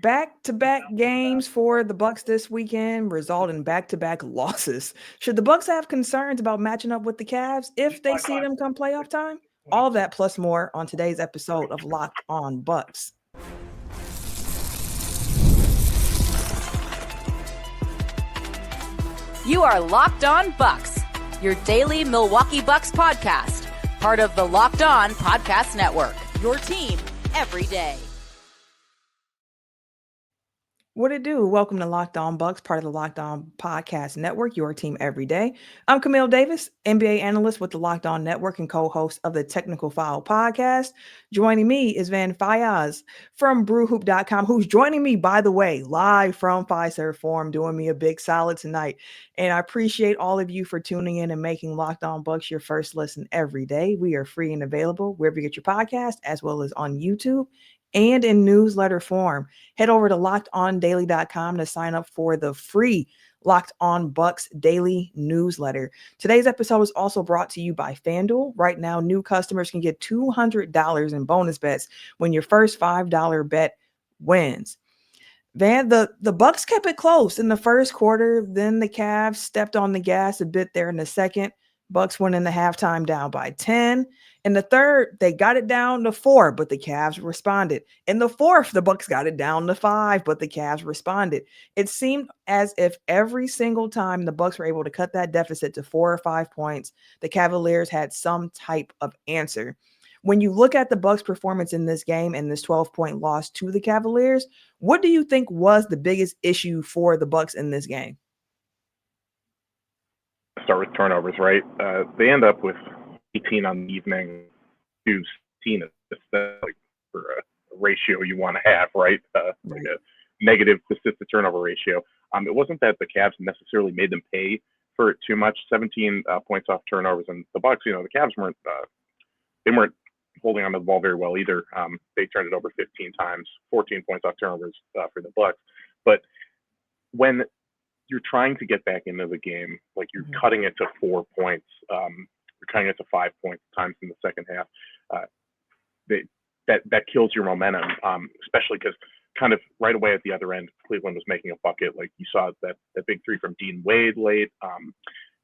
Back-to-back games for the Bucks this weekend result in back-to-back losses. Should the Bucks have concerns about matching up with the Cavs if they see them come playoff time? All that plus more on today's episode of Locked On Bucks. You are Locked On Bucks, your daily Milwaukee Bucks podcast, part of the Locked On Podcast Network, your team every day. What it do? Welcome to Locked On Bucks, part of the Locked On Podcast Network, your team every day. I'm Camille Davis, NBA analyst with the Locked On Network and co-host of the Technical Foul podcast. Joining me is Fayaz from brewhoop.com, who's joining me, by the way, live from Fiserv Forum, doing me a big solid tonight. And I appreciate all of you for tuning in and making Locked On Bucks your first listen every day. We are free and available wherever you get your podcast, as well as on YouTube and in newsletter form. Head over to lockedondaily.com to sign up for the free Locked On Bucks daily newsletter. Today's episode is also brought to you by FanDuel. Right now, new customers can get $200 in bonus bets when your first $5 bet wins. The Bucks kept it close in the first quarter. Then the Cavs stepped on the gas a bit there in the second. Bucks went in the halftime down by 10. In the third, they got it down to 4, but the Cavs responded. In the fourth, the Bucks got it down to 5, but the Cavs responded. It seemed as if every single time the Bucks were able to cut that deficit to 4 or 5 points, the Cavaliers had some type of answer. When you look at the Bucks' performance in this game and this 12-point loss to the Cavaliers, what do you think was the biggest issue for the Bucks in this game? Start with turnovers, right? They end up with 18 on the evening, 16 like for a ratio you want to have, right? Like a negative assist to turnover ratio. It wasn't that the Cavs necessarily made them pay for it too much. 17 points off turnovers, and the Bucks, the Cavs weren't holding on to the ball very well either. They turned it over 15 times, 14 points off turnovers for the Bucks. But when you're trying to get back into the game, like you're cutting it to 4 points, you're cutting it to 5 points times in the second half. That kills your momentum, especially because kind of right away at the other end, Cleveland was making a bucket. Like you saw that big three from Dean Wade late.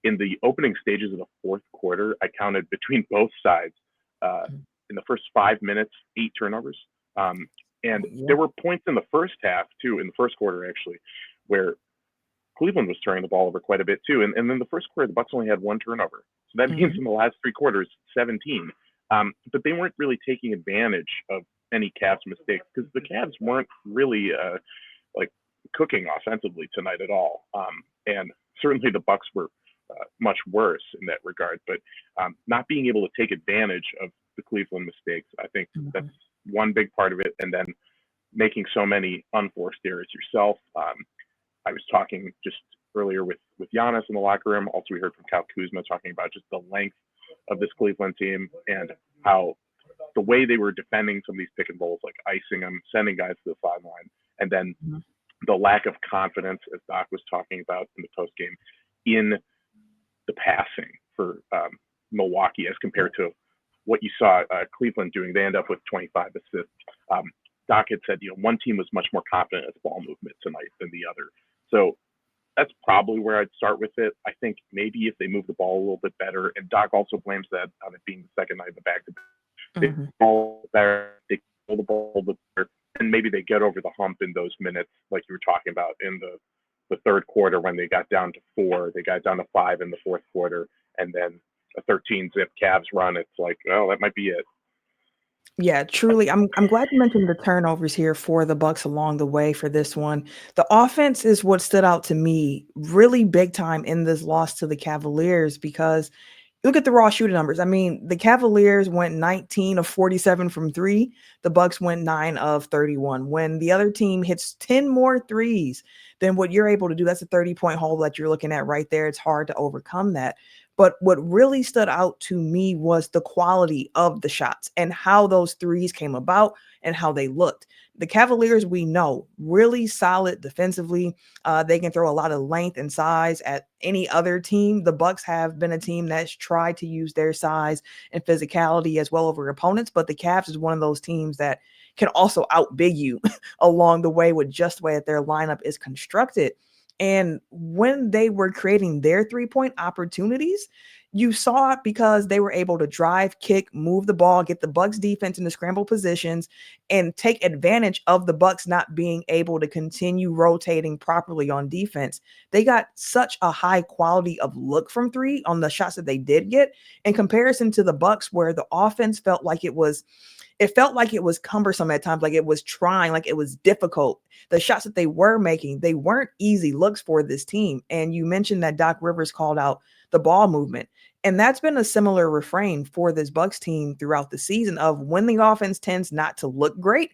In the opening stages of the fourth quarter, I counted between both sides in the first 5 minutes, 8 turnovers. There were points in the first half too, in the first quarter actually, where Cleveland was turning the ball over quite a bit too. And then the first quarter, the Bucks only had 1 turnover. So that means in the last 3 quarters, 17. But they weren't really taking advantage of any Cavs mistakes because the Cavs weren't really like cooking offensively tonight at all. And certainly the Bucks were much worse in that regard. But not being able to take advantage of the Cleveland mistakes, I think that's one big part of it. And then making so many unforced errors yourself. I was talking just earlier with Giannis in the locker room. Also, we heard from Kuzma talking about just the length of this Cleveland team and how the way they were defending some of these pick and rolls, like icing them, sending guys to the sideline, and then the lack of confidence, as Doc was talking about in the post game, in the passing for Milwaukee as compared to what you saw Cleveland doing. They end up with 25 assists. Doc had said, one team was much more confident at ball movement tonight than the other. So that's probably where I'd start with it. I think maybe if they move the ball a little bit better, and Doc also blames that on it being the second night of the back-to-back. They ball better, they pull the ball a little bit better, and maybe they get over the hump in those minutes, like you were talking about in the third quarter when they got down to 4, they got down to 5 in the fourth quarter, and then a 13-zip Cavs run. It's like, well, that might be it. Yeah, truly. I'm glad you mentioned the turnovers here for the Bucks along the way for this one. The offense is what stood out to me really big time in this loss to the Cavaliers because look at the raw shooting numbers. I mean, the Cavaliers went 19 of 47 from 3. The Bucks went 9 of 31. When the other team hits 10 more threes than what you're able to do, that's a 30-point hole that you're looking at right there. It's hard to overcome that. But what really stood out to me was the quality of the shots and how those threes came about and how they looked. The Cavaliers, we know, really solid defensively. They can throw a lot of length and size at any other team. The Bucks have been a team that's tried to use their size and physicality as well over opponents, but the Cavs is one of those teams that can also outbig you along the way with just the way that their lineup is constructed. And when they were creating their 3-point opportunities, you saw it because they were able to drive, kick, move the ball, get the Bucks defense into scramble positions, and take advantage of the Bucks not being able to continue rotating properly on defense. They got such a high quality of look from three on the shots that they did get in comparison to the Bucks, where the offense felt like it was cumbersome at times, like it was trying, like it was difficult. The shots that they were making, they weren't easy looks for this team. And you mentioned that Doc Rivers called out the ball movement. And that's been a similar refrain for this Bucks team throughout the season of when the offense tends not to look great,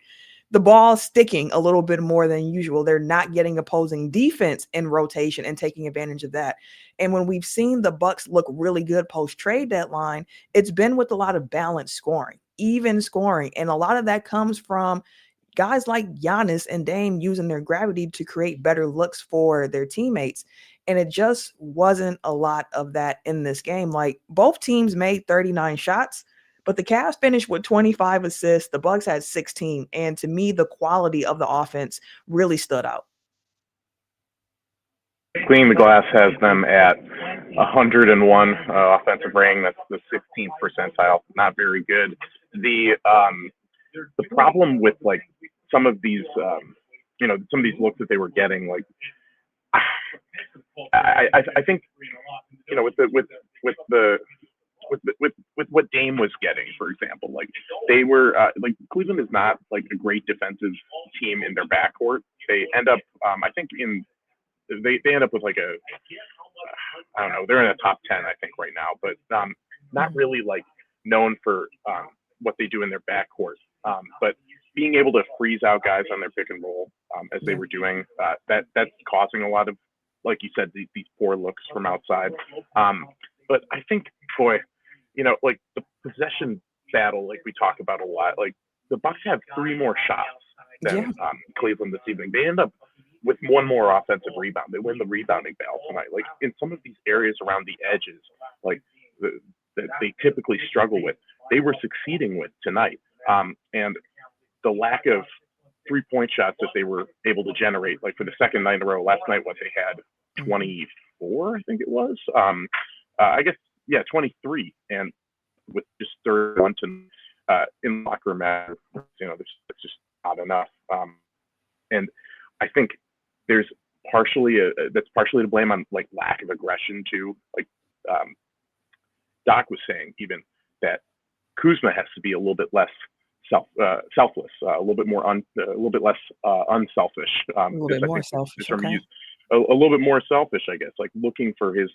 the ball's sticking a little bit more than usual. They're not getting opposing defense in rotation and taking advantage of that. And when we've seen the Bucks look really good post-trade deadline, it's been with a lot of balanced scoring, even scoring. And a lot of that comes from guys like Giannis and Dame using their gravity to create better looks for their teammates. And it just wasn't a lot of that in this game. Like, both teams made 39 shots, but the Cavs finished with 25 assists. The Bucks had 16. And to me, the quality of the offense really stood out. Cleaning the Glass has them at 101 offensive rating. That's the 16th percentile. Not very good. The problem with like some of these, some of these looks that they were getting, like I think, with what Dame was getting, for example, like they were like Cleveland is not like a great defensive team in their backcourt. They end up, I think they end up with like I don't know, they're in a top 10, I think, right now, but not really like known for what they do in their backcourt. But being able to freeze out guys on their pick and roll, as they were doing, that's causing a lot of, like you said, these poor looks from outside. But I think, boy, like the possession battle, like we talk about a lot, like the Bucks have 3 more shots than Cleveland this evening. They end up with 1 more offensive rebound. They win the rebounding battle tonight. Like in some of these areas around the edges, like that they typically struggle with, they were succeeding with tonight. And the lack of 3-point shots that they were able to generate, like for the second night in a row, last night, what they had 24, I think it was. I guess, 23, and with just 31 to in the locker room, it's just not enough. And I think there's that's partially to blame on like lack of aggression too. Like Doc was saying, even that Kuzma has to be a little bit less selfless, a little bit less unselfish. A little bit more selfish. Okay. A little bit more selfish, I guess, like looking for his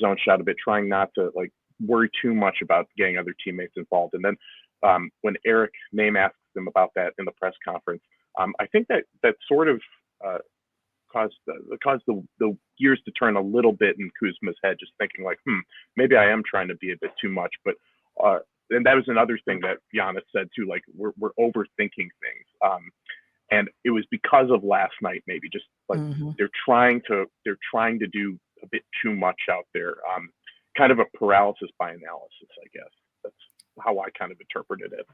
own shot a bit, trying not to like worry too much about getting other teammates involved. And then when Eric Name asked him about that in the press conference, I think that sort of caused the gears to turn a little bit in Kuzma's head, just thinking like, maybe I am trying to be a bit too much. But and that was another thing that Giannis said too, like we're overthinking things. And it was because of last night, maybe just like they're trying to do a bit too much out there. Kind of a paralysis by analysis, I guess. That's how I kind of interpreted it.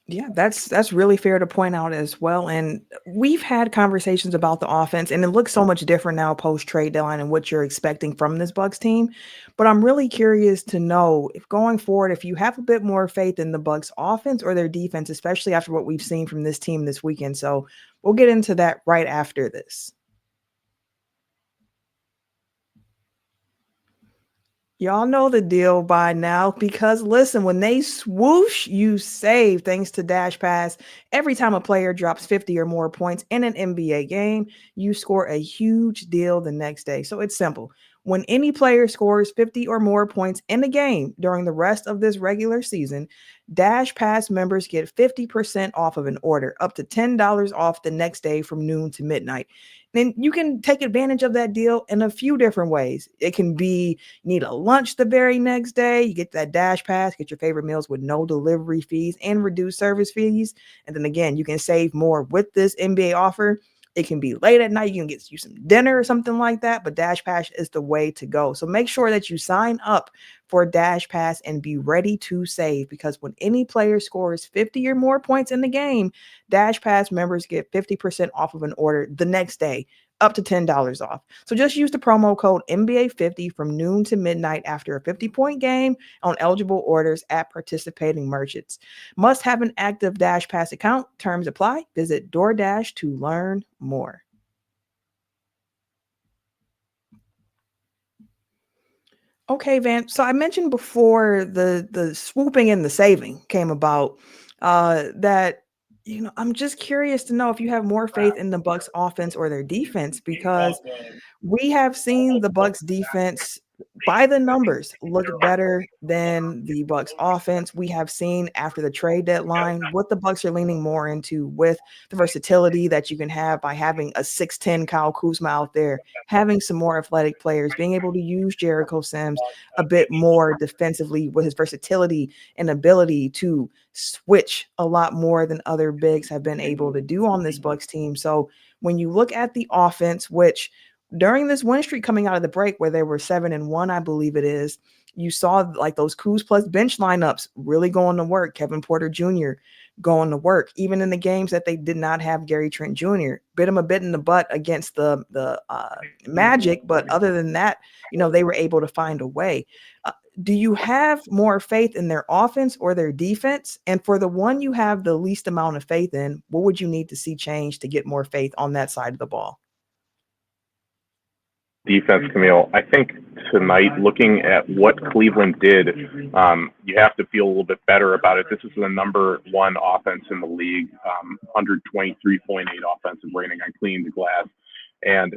Yeah, that's really fair to point out as well. And we've had conversations about the offense, and it looks so much different now post-trade deadline and what you're expecting from this Bucks team. But I'm really curious to know, if going forward, if you have a bit more faith in the Bucks offense or their defense, especially after what we've seen from this team this weekend. So we'll get into that right after this. Y'all know the deal by now, because listen, when they swoosh, you save thanks to Dash Pass. Every time a player drops 50 or more points in an NBA game, you score a huge deal the next day. So it's simple. When any player scores 50 or more points in a game during the rest of this regular season, Dash Pass members get 50% off of an order, up to $10 off the next day from noon to midnight. And you can take advantage of that deal in a few different ways. It can be need a lunch the very next day. You get that Dash Pass, get your favorite meals with no delivery fees and reduced service fees. And then again, you can save more with this NBA offer. It can be late at night. You can get you some dinner or something like that, but Dash Pass is the way to go. So make sure that you sign up for Dash Pass and be ready to save, because when any player scores 50 or more points in the game, Dash Pass members get 50% off of an order the next day, up to $10 off. So just use the promo code NBA50 from noon to midnight after a 50-point game on eligible orders at participating merchants. Must have an active Dash Pass account. Terms apply. Visit DoorDash to learn more. Okay, Van. So I mentioned before the swooping and the saving came about. That I'm just curious to know if you have more faith in the Bucks offense or their defense, because we have seen the Bucks defense by the numbers look better than the Bucks offense. We have seen after the trade deadline what the Bucks are leaning more into with the versatility that you can have by having a 6'10 Kyle Kuzma out there, having some more athletic players, being able to use Jericho Sims a bit more defensively with his versatility and ability to switch a lot more than other bigs have been able to do on this Bucks team. So when you look at the offense, which during this win streak coming out of the break where they were 7-1, I believe it is, you saw like those Kuz plus bench lineups really going to work. Kevin Porter Jr. going to work, even in the games that they did not have Gary Trent Jr. Bit him a bit in the butt against the Magic, but other than that, they were able to find a way. Do you have more faith in their offense or their defense? And for the one you have the least amount of faith in, what would you need to see change to get more faith on that side of the ball? Defense, Camille. I think tonight, looking at what Cleveland did, you have to feel a little bit better about it. This is the number one offense in the league, 123.8 offensive rating on clean the glass, and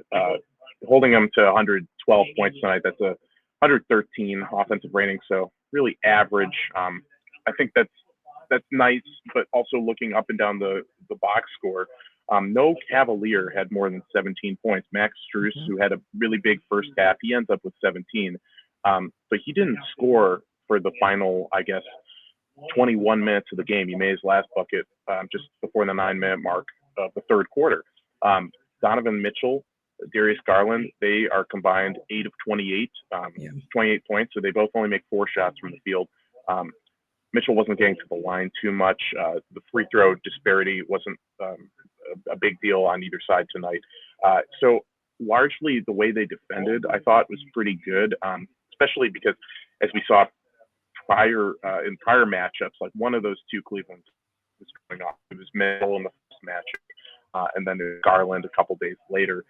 holding them to 112 points tonight. That's a 113 offensive rating, so really average. I think that's nice, but also looking up and down the box score. No Cavalier had more than 17 points. Max Strus, who had a really big first half, he ends up with 17. But he didn't score for the final, 21 minutes of the game. He made his last bucket just before the 9-minute mark of the third quarter. Donovan Mitchell, Darius Garland, they are combined 8 of 28, 28 points. So they both only make 4 shots from the field. Mitchell wasn't getting to the line too much. The free throw disparity wasn't a big deal on either side tonight. So largely the way they defended, I thought, was pretty good, especially because as we saw in prior matchups, like one of those two Cleveland was going off. It was Mitchell in the first matchup, and then Garland a couple days later.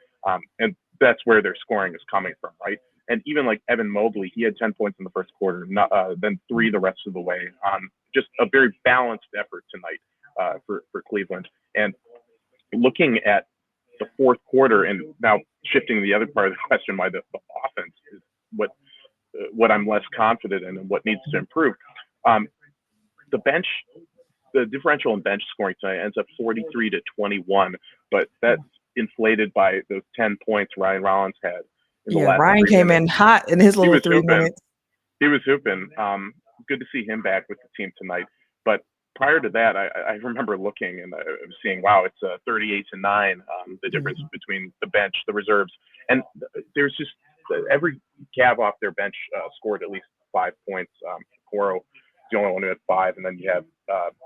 And that's where their scoring is coming from, right? And even like Evan Mobley, he had 10 points in the first quarter, then 3 the rest of the way. Just a very balanced effort tonight for Cleveland. And looking at the fourth quarter, and now shifting the other part of the question, why the offense is what I'm less confident in and what needs to improve. The differential in bench scoring tonight ends up 43-21, but that's inflated by those 10 points Ryan Rollins had. Ryan came in hot in his little 3 minutes. He was hooping. Good to see him back with the team tonight. But prior to that, I remember looking and I was seeing, wow, it's 38-9, the difference between the bench, the reserves. And there's just every Cav off their bench scored at least 5 points. Coro, the only one who had 5. And then you have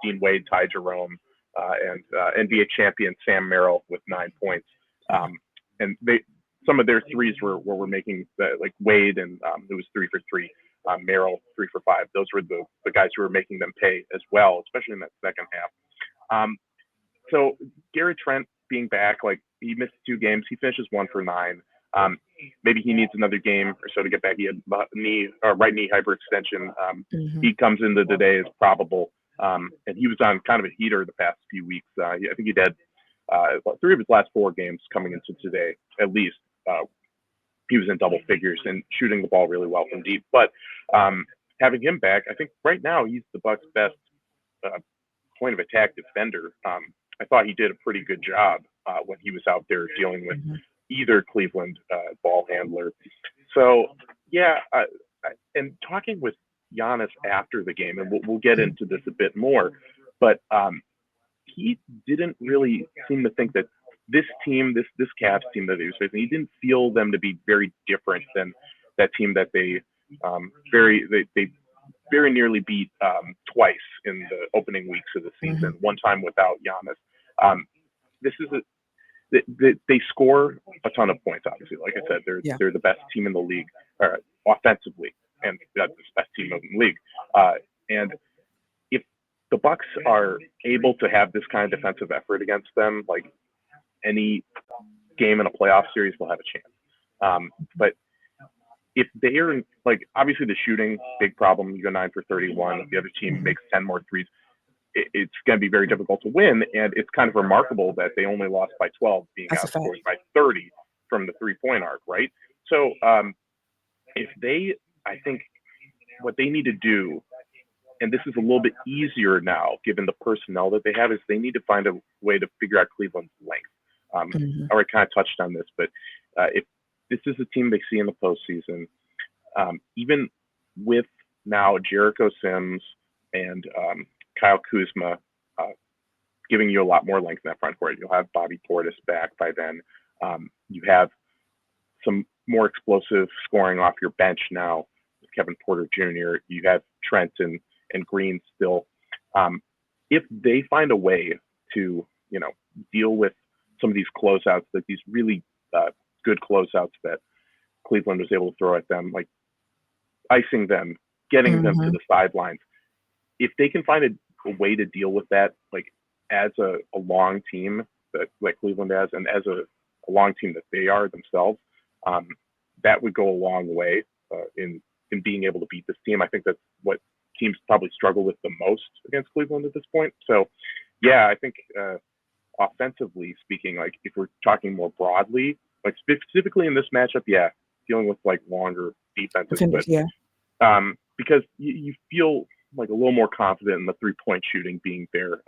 Dean Wade, Ty Jerome, and NBA champion Sam Merrill with 9 points. And some of their threes were making, like Wade, and it was 3 for 3. Merrill 3 for 5. Those were the guys who were making them pay as well, especially in that second half. So Gary Trent being back, like he missed 2 games. He finishes 1 for 9. Maybe he needs another game or so to get back. He had right knee hyperextension. He comes into today as probable. And he was on kind of a heater the past few weeks. I think he had 3 of his last 4 games coming into today, at least. He was in double figures and shooting the ball really well from deep. But having him back, I think right now he's the Bucks' best point of attack defender. I thought he did a pretty good job when he was out there dealing with either Cleveland ball handler. So, yeah, and talking with Giannis after the game, and we'll get into this a bit more, but he didn't really seem to think that this team, this Cavs team that he was facing, he didn't feel them to be very different than that team that they very nearly beat twice in the opening weeks of the season. One time without Giannis. This is they score a ton of points. Obviously, like I said, they're the best team in the league offensively, and that's the best team in the league. And if the Bucks are able to have this kind of defensive effort against them, like any game in a playoff series will have a chance. But if they are like, obviously the shooting, big problem. You go 9 for 31. If the other team makes 10 more threes, it's going to be very difficult to win. And it's kind of remarkable that they only lost by 12, being outscored by 30 from the 3-point arc, right? So I think what they need to do, and this is a little bit easier now, given the personnel that they have, is they need to find a way to figure out Cleveland's length. I already kind of touched on this, but if this is a team they see in the postseason, even with now Jericho Sims and Kyle Kuzma giving you a lot more length in that front court. You'll have Bobby Portis back by then. You have some more explosive scoring off your bench now with Kevin Porter Jr. You have Trent and Green still. If they find a way to, deal with some of these closeouts, like these really good closeouts that Cleveland was able to throw at them, like icing them, getting them to the sidelines. If they can find a way to deal with that, like as a long team that like Cleveland has, and as a long team that they are themselves, that would go a long way in being able to beat this team. I think that's what teams probably struggle with the most against Cleveland at this point. So, yeah, I think offensively speaking, like if we're talking more broadly, like specifically in this matchup, dealing with like longer defenses, but because you feel like a little more confident in the 3-point shooting being there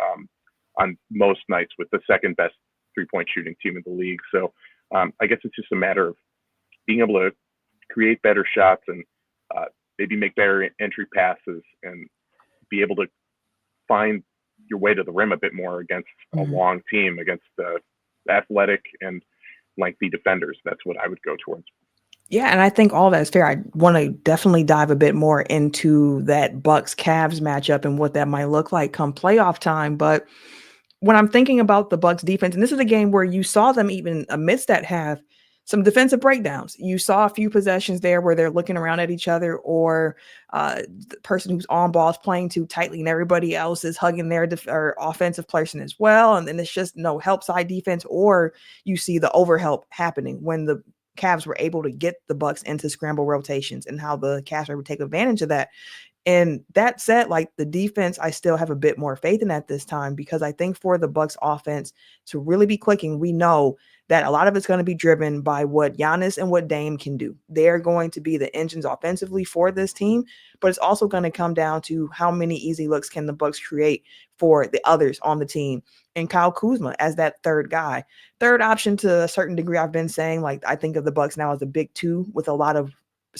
on most nights with the second best 3-point shooting team in the league. So I guess it's just a matter of being able to create better shots and maybe make better entry passes and be able to find your way to the rim a bit more against a long team, against athletic and lengthy defenders. That's what I would go towards. Yeah, and I think all that's fair. I want to definitely dive a bit more into that Bucks-Cavs matchup and what that might look like come playoff time. But when I'm thinking about the Bucks defense, and this is a game where you saw them even amidst that have some defensive breakdowns. You saw a few possessions there where they're looking around at each other, or the person who's on ball is playing too tightly and everybody else is hugging their or offensive person as well. And then it's just no help side defense, or you see the overhelp happening when the Cavs were able to get the Bucks into scramble rotations, and how the Cavs were able to take advantage of that. And that said, like the defense, I still have a bit more faith in at this time, because I think for the Bucks offense to really be clicking, we know that a lot of it's going to be driven by what Giannis and what Dame can do. They're going to be the engines offensively for this team, but it's also going to come down to how many easy looks can the Bucks create for the others on the team. And Kyle Kuzma as that third guy, third option to a certain degree. I've been saying, like, I think of the Bucks now as a big two with a lot of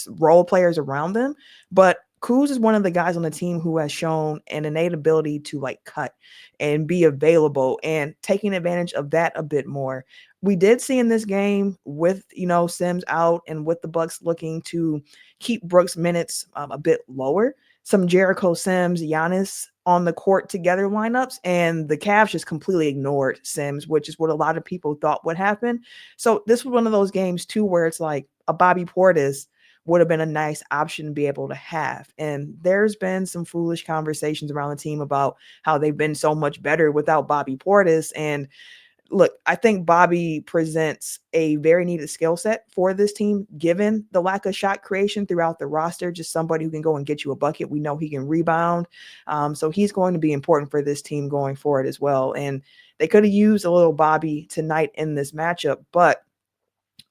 role players around them, but Kuz is one of the guys on the team who has shown an innate ability to like cut and be available, and taking advantage of that a bit more. We did see in this game with, Sims out and with the Bucks looking to keep Brooks' minutes a bit lower, some Jericho, Sims, Giannis on the court together lineups, and the Cavs just completely ignored Sims, which is what a lot of people thought would happen. So this was one of those games too, where it's like a Bobby Portis would have been a nice option to be able to have. And there's been some foolish conversations around the team about how they've been so much better without Bobby Portis. And look, I think Bobby presents a very needed skill set for this team, given the lack of shot creation throughout the roster. Just somebody who can go and get you a bucket. We know he can rebound. So he's going to be important for this team going forward as well. And they could have used a little Bobby tonight in this matchup. But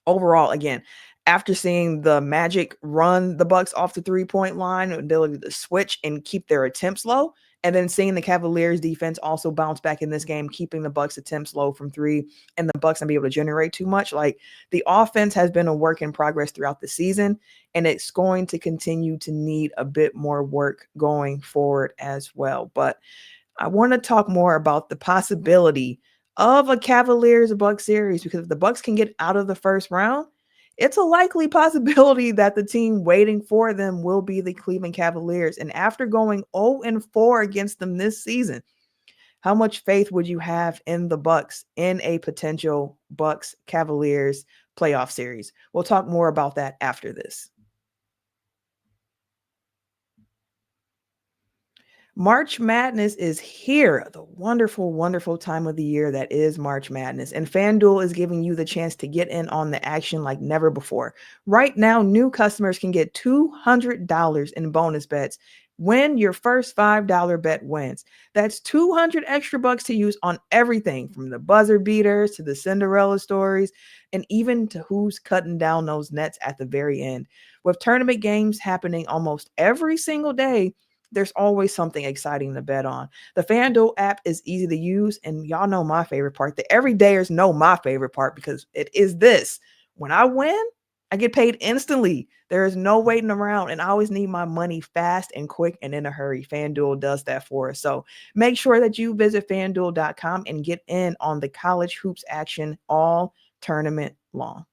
overall, again, after seeing the Magic run the Bucks off the 3-point line, ability to switch and keep their attempts low, and then seeing the Cavaliers defense also bounce back in this game, keeping the Bucks attempts low from 3 and the Bucks not be able to generate too much. Like, the offense has been a work in progress throughout the season, and it's going to continue to need a bit more work going forward as well. But I want to talk more about the possibility of a Cavaliers Bucks series, because if the Bucks can get out of the first round, it's a likely possibility that the team waiting for them will be the Cleveland Cavaliers. And after going 0-4 against them this season, how much faith would you have in the Bucks in a potential Bucks Cavaliers playoff series? We'll talk more about that after this. March Madness is here, the wonderful, wonderful time of the year that is March Madness. And FanDuel is giving you the chance to get in on the action like never before. Right now, new customers can get $200 in bonus bets when your first $5 bet wins. That's 200 extra bucks to use on everything from the buzzer beaters to the Cinderella stories and even to who's cutting down those nets at the very end. With tournament games happening almost every single day, there's always something exciting to bet on. The FanDuel app is easy to use, and y'all know my favorite part. The everydayers know my favorite part because it is this. When I win, I get paid instantly. There is no waiting around, and I always need my money fast and quick and in a hurry. FanDuel does that for us. So make sure that you visit FanDuel.com and get in on the college hoops action all tournament long.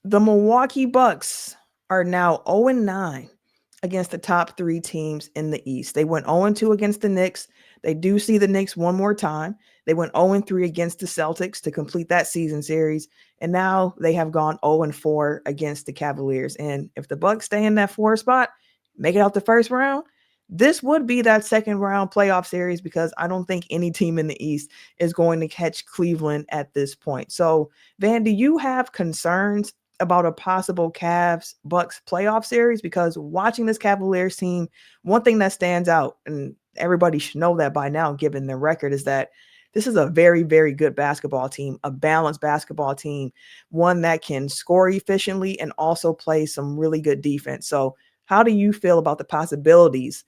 The Milwaukee Bucks are now 0-9 against the top 3 teams in the East. They went 0-2 against the Knicks. They do see the Knicks one more time. They went 0-3 against the Celtics to complete that season series. And now they have gone 0-4 against the Cavaliers. And if the Bucks stay in that 4 spot, make it out the first round, this would be that second round playoff series, because I don't think any team in the East is going to catch Cleveland at this point. So, Van, do you have concerns about a possible Cavs Bucks playoff series? Because watching this Cavaliers team, one thing that stands out, and everybody should know that by now given their record, is that this is a very, very good basketball team, a balanced basketball team, one that can score efficiently and also play some really good defense. So how do you feel about the possibilities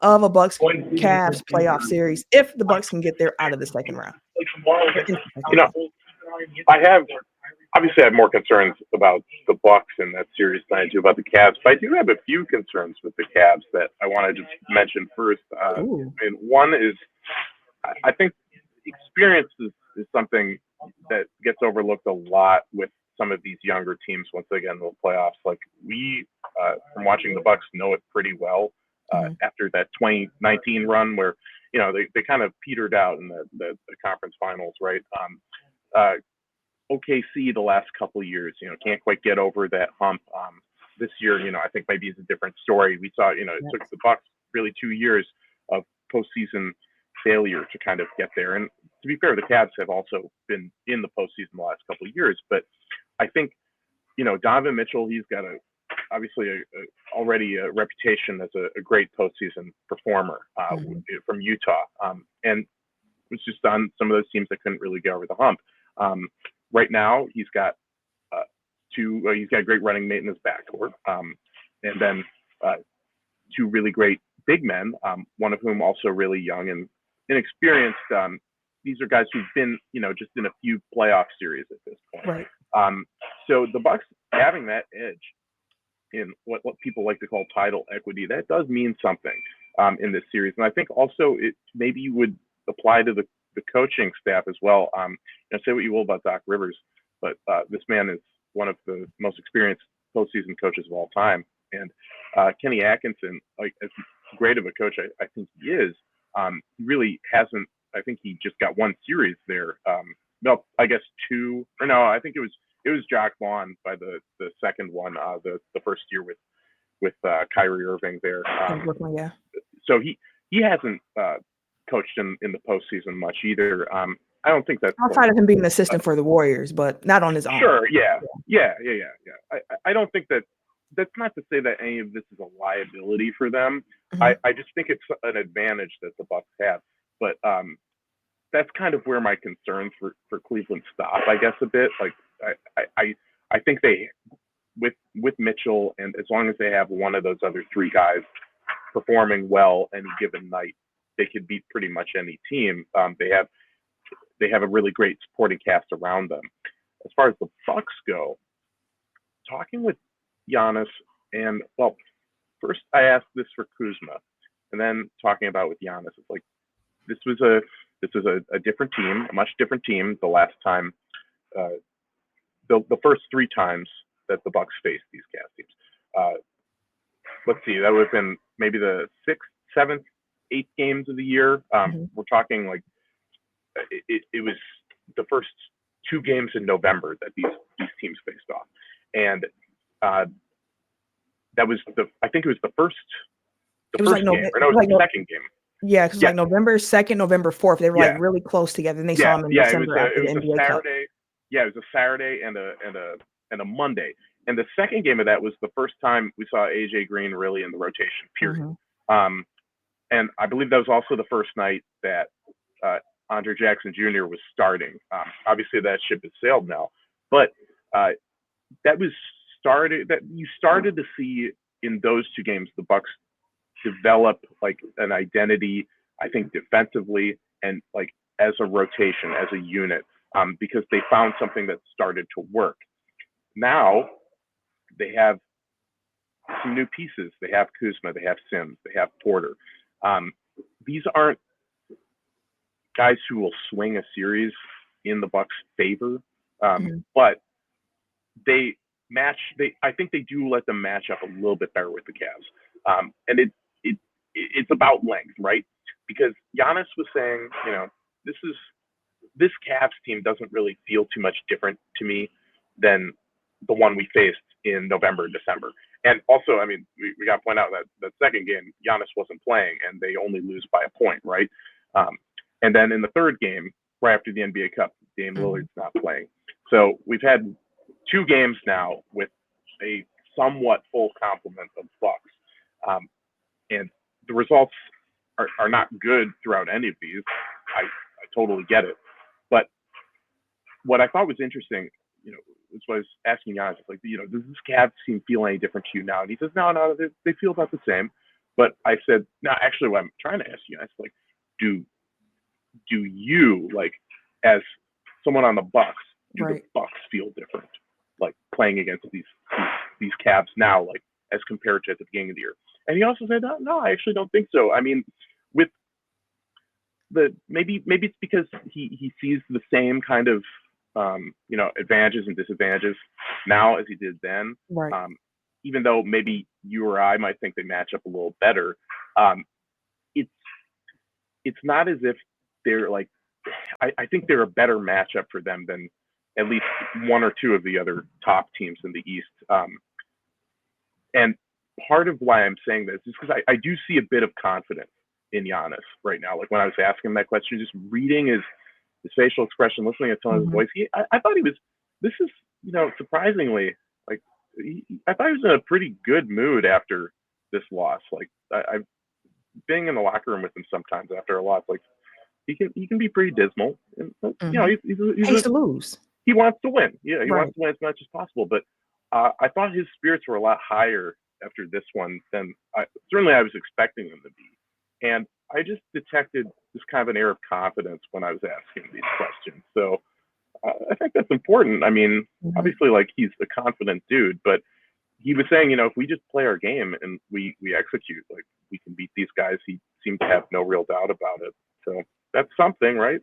of a Bucks Cavs playoff series if the Bucks can get there out of the second round? I have obviously I have more concerns about the Bucks in that series than I do about the Cavs, but I do have a few concerns with the Cavs that I want to just mention first. And one is, I think experience is something that gets overlooked a lot with some of these younger teams once they get into the playoffs. Like we, from watching the Bucks, know it pretty well after that 2019 run where they kind of petered out in the conference finals, right? OKC the last couple of years, can't quite get over that hump. This year, I think maybe it's a different story. We saw, it took the Bucks really 2 years of postseason failure to kind of get there. And to be fair, the Cavs have also been in the postseason the last couple of years. But I think, Donovan Mitchell, he's got obviously already a reputation as a great postseason performer from Utah, and was just on some of those teams that couldn't really get over the hump. Right now, he's got he's got great running mate in his backcourt, and then 2 really great big men, one of whom also really young and inexperienced. These are guys who've been, just in a few playoff series at this point. Right. So the Bucks having that edge in what people like to call title equity, that does mean something in this series. And I think also it maybe would apply to the coaching staff as well. Say what you will about Doc Rivers, but this man is one of the most experienced postseason coaches of all time. And Kenny Atkinson, like as great of a coach I think he is, really hasn't. I think he just got 1 series there. No, I guess 2 or no. I think it was Jock Vaughn by the second one, the first year with Kyrie Irving there. Yeah. So he hasn't coached in the postseason much either. I don't think that's outside of him being an assistant for the Warriors, but not on his own. Sure, yeah. I don't think that's not to say that any of this is a liability for them. Mm-hmm. I just think it's an advantage that the Bucks have. But that's kind of where my concerns for Cleveland stop, I guess, a bit. Like I think they with Mitchell, and as long as they have one of those other 3 guys performing well any given night, they could beat pretty much any team. They have a really great supporting cast around them. As far as the Bucks go, talking with Giannis, and well, first I asked this for Kuzma. and then talking about with Giannis, it's like this was a different team, a much different team the last time, the first 3 times that the Bucks faced these Cavs teams. Let's see, that would have been maybe the 6th, 7th, 8th games of the year. We're talking like it was the first 2 games in November that these teams faced off, and that was I think it was the first game, or no, it was the second game. Yeah, because like November 2nd, November 4th, they were like really close together, and they saw them in December after the NBA Cup. Yeah, it was a Saturday and a Monday, and the second game of that was the first time we saw AJ Green really in the rotation. Period. And I believe that was also the first night that Andre Jackson Jr. was starting. Obviously, that ship has sailed now, but that was you started to see in those 2 games the Bucks develop like an identity, I think, defensively and like as a rotation, as a unit, because they found something that started to work. Now they have some new pieces. They have Kuzma, they have Sims, they have Porter. These aren't guys who will swing a series in the Bucks' favor, but I think they do let them match up a little bit better with the Cavs. And it's about length, right? Because Giannis was saying, this Cavs team doesn't really feel too much different to me than the one we faced in November and December. And also, I mean, we got to point out that second game, Giannis wasn't playing, and they only lose by a point, right? And then in the third game, right after the NBA Cup, Damian Lillard's not playing. So we've had 2 games now with a somewhat full complement of Bucks. And the results are not good throughout any of these. I totally get it. But what I thought was interesting, is what I was asking Giannis, like, does this Cavs team feel any different to you now? And he says, no, they feel about the same. But I said, no, actually, what I'm trying to ask you guys, like, do you, like, as someone on the Bucks, do the Bucks feel different, like, playing against these Cavs now, like, as compared to at the beginning of the year? And he also said, no, I actually don't think so. I mean, with maybe it's because he sees the same kind of advantages and disadvantages now as he did then. Right. Even though maybe you or I might think they match up a little better, it's not as if they're like. I think they're a better matchup for them than at least 1 or 2 of the other top teams in the East. And part of why I'm saying this is because I do see a bit of confidence in Giannis right now. Like when I was asking him that question, just reading his facial expression, listening to his voice, I thought he was. This is surprisingly like I thought he was in a pretty good mood after this loss. Like I've been in the locker room with him sometimes after a loss. Like he can be pretty dismal. And, he hates to lose. He wants to win. Yeah, he wants to win as much as possible. But I thought his spirits were a lot higher after this one than I was expecting them to be. And I just detected this kind of an air of confidence when I was asking these questions. So I think that's important. I mean, obviously, like he's a confident dude, but he was saying, if we just play our game and we execute, like we can beat these guys. He seemed to have no real doubt about it. So that's something, right?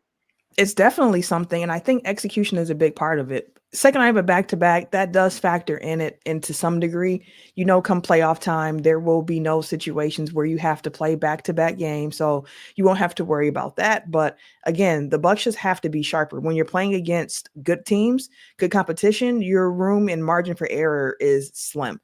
It's definitely something, and I think execution is a big part of it. Second night of a back-to-back, that does factor into some degree. Come playoff time, there will be no situations where you have to play back-to-back games, so you won't have to worry about that. But again, the Bucks just have to be sharper. When you're playing against good teams, good competition, your room and margin for error is slim.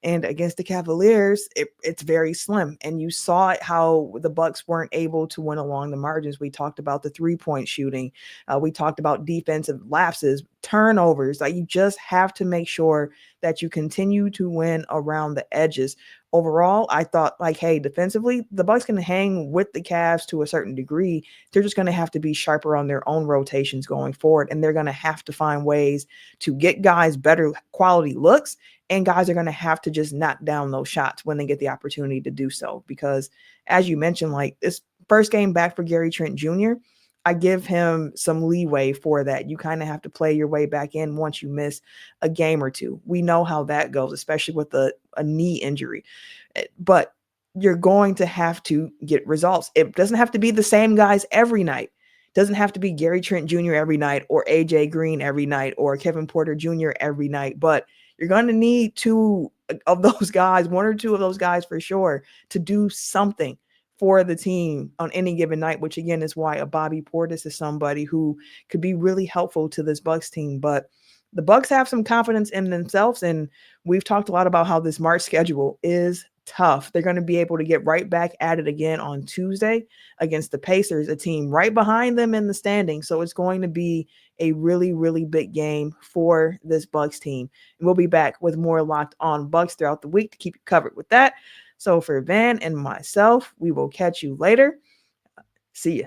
And against the Cavaliers, it's very slim. And you saw it how the Bucks weren't able to win along the margins. We talked about the 3-point shooting. We talked about defensive lapses, turnovers. Like you just have to make sure that you continue to win around the edges. Overall, I thought like, hey, defensively, the Bucks can hang with the Cavs to a certain degree. They're just going to have to be sharper on their own rotations going forward. And they're going to have to find ways to get guys better quality looks. And guys are going to have to just knock down those shots when they get the opportunity to do so. Because as you mentioned, like this first game back for Gary Trent Jr., I give him some leeway for that. You kind of have to play your way back in once you miss a game or two. We know how that goes, especially with a knee injury. But you're going to have to get results. It doesn't have to be the same guys every night. It doesn't have to be Gary Trent Jr. every night or AJ Green every night or Kevin Porter Jr. every night, but you're going to need two of those guys, one or two of those guys for sure, to do something for the team on any given night, which again is why a Bobby Portis is somebody who could be really helpful to this Bucks team. But the Bucks have some confidence in themselves, and we've talked a lot about how this March schedule is tough. They're going to be able to get right back at it again on Tuesday against the Pacers, a team right behind them in the standings. So it's going to be a really, really big game for this Bucks team. And we'll be back with more Locked On Bucks throughout the week to keep you covered with that. So for Van and myself, we will catch you later. See ya.